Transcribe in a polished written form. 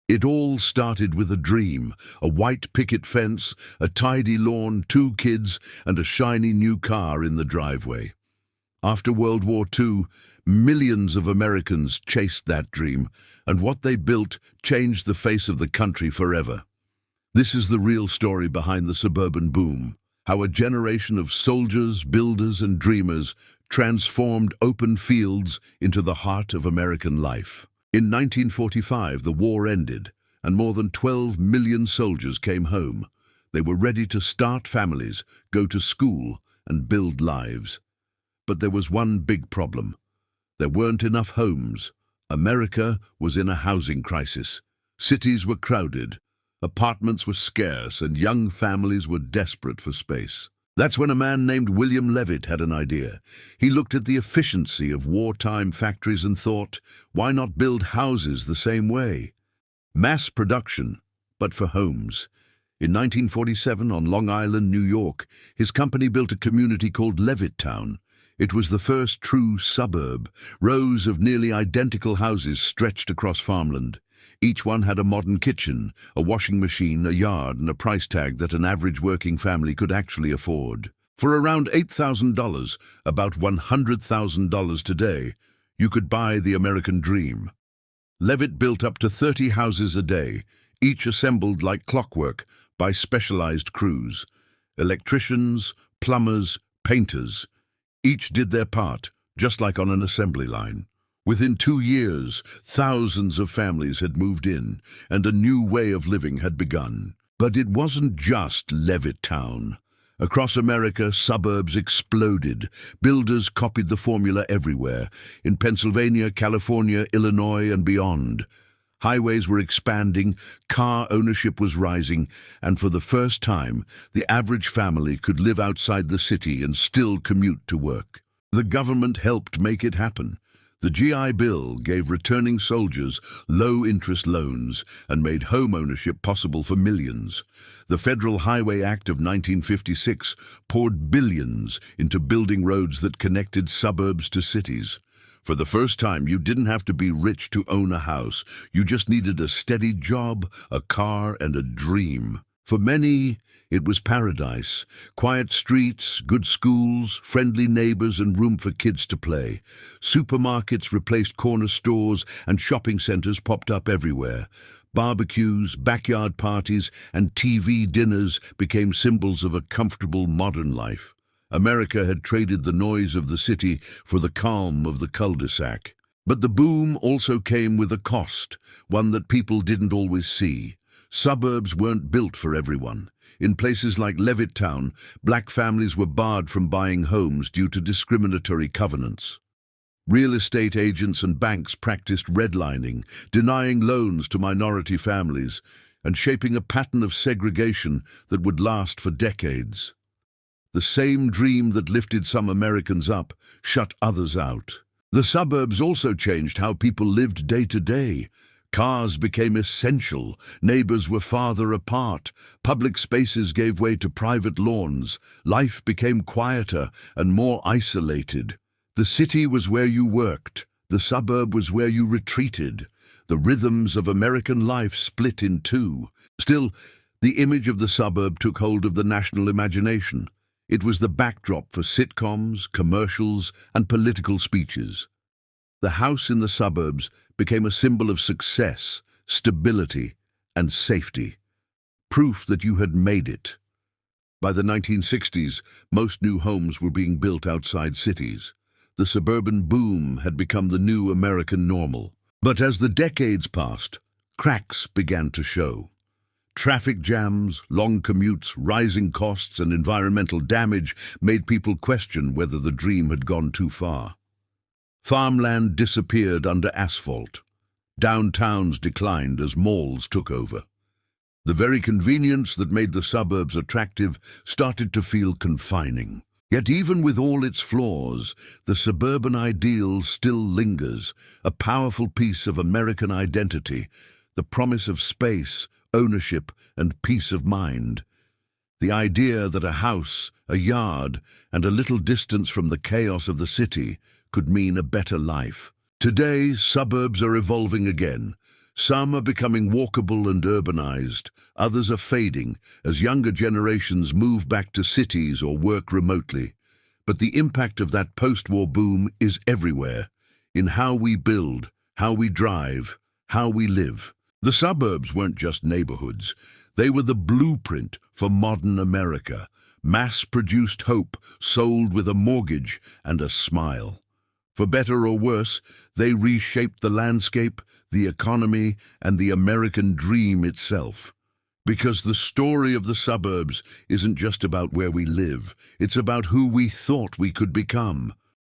It all started with a dream, a white picket fence, a tidy lawn, 2 kids, and a shiny new car in the driveway. After World War II, millions of Americans chased that dream, and what they built changed the face of the country forever. This is the real story behind the suburban boom, how a generation of soldiers, builders, and dreamers transformed open fields into the heart of American life. In 1945, the war ended, and more than 12 million soldiers came home. They were ready to start families, go to school, and build lives. But there was one big problem. There weren't enough homes. America was in a housing crisis. Cities were crowded, apartments were scarce, and young families were desperate for space. That's when a man named William Levitt had an idea. He looked at the efficiency of wartime factories and thought, why not build houses the same way? Mass production, but for homes. In 1947, on Long Island, New York, his company built a community called Levittown. It was the first true suburb. Rows of nearly identical houses stretched across farmland. Each one had a modern kitchen, a washing machine, a yard, and a price tag that an average working family could actually afford. For around $8,000, about $100,000 today, you could buy the American dream. Levitt built up to 30 houses a day, each assembled like clockwork by specialized crews. Electricians, plumbers, painters. Each did their part, just like on an assembly line. Within 2 years, thousands of families had moved in, and a new way of living had begun. But it wasn't just Levittown. Across America, suburbs exploded. Builders copied the formula everywhere, in Pennsylvania, California, Illinois, and beyond. Highways were expanding, car ownership was rising, and for the first time, the average family could live outside the city and still commute to work. The government helped make it happen. The GI Bill gave returning soldiers low-interest loans and made home ownership possible for millions. The Federal Highway Act of 1956 poured billions into building roads that connected suburbs to cities. For the first time, you didn't have to be rich to own a house. You just needed a steady job, a car, and a dream. For many, it was paradise. Quiet streets, good schools, friendly neighbors, and room for kids to play. Supermarkets replaced corner stores, and shopping centers popped up everywhere. Barbecues, backyard parties, and TV dinners became symbols of a comfortable modern life. America had traded the noise of the city for the calm of the cul-de-sac. But the boom also came with a cost, one that people didn't always see. Suburbs weren't built for everyone. In places like Levittown, black families were barred from buying homes due to discriminatory covenants. Real estate agents and banks practiced redlining, denying loans to minority families, and shaping a pattern of segregation that would last for decades. The same dream that lifted some Americans up shut others out. The suburbs also changed how people lived day to day. Cars became essential, neighbors were farther apart, public spaces gave way to private lawns, life became quieter and more isolated. The city was where you worked, the suburb was where you retreated. The rhythms of American life split in two. Still, the image of the suburb took hold of the national imagination. It was the backdrop for sitcoms, commercials, and political speeches. The house in the suburbs became a symbol of success, stability, and safety. Proof that you had made it. By the 1960s, most new homes were being built outside cities. The suburban boom had become the new American normal. But as the decades passed, cracks began to show. Traffic jams, long commutes, rising costs, and environmental damage made people question whether the dream had gone too far. Farmland disappeared under asphalt. Downtowns declined as malls took over. The very convenience that made the suburbs attractive started to feel confining. Yet even with all its flaws, the suburban ideal still lingers, a powerful piece of American identity, the promise of space, ownership, and peace of mind. The idea that a house, a yard, and a little distance from the chaos of the city could mean a better life. Today, suburbs are evolving again. Some are becoming walkable and urbanized, others are fading as younger generations move back to cities or work remotely. But the impact of that post-war boom is everywhere, in how we build, how we drive, how we live. The suburbs weren't just neighborhoods. They were the blueprint for modern America, mass-produced hope sold with a mortgage and a smile. For better or worse, they reshaped the landscape, the economy, and the American dream itself. Because the story of the suburbs isn't just about where we live, it's about who we thought we could become.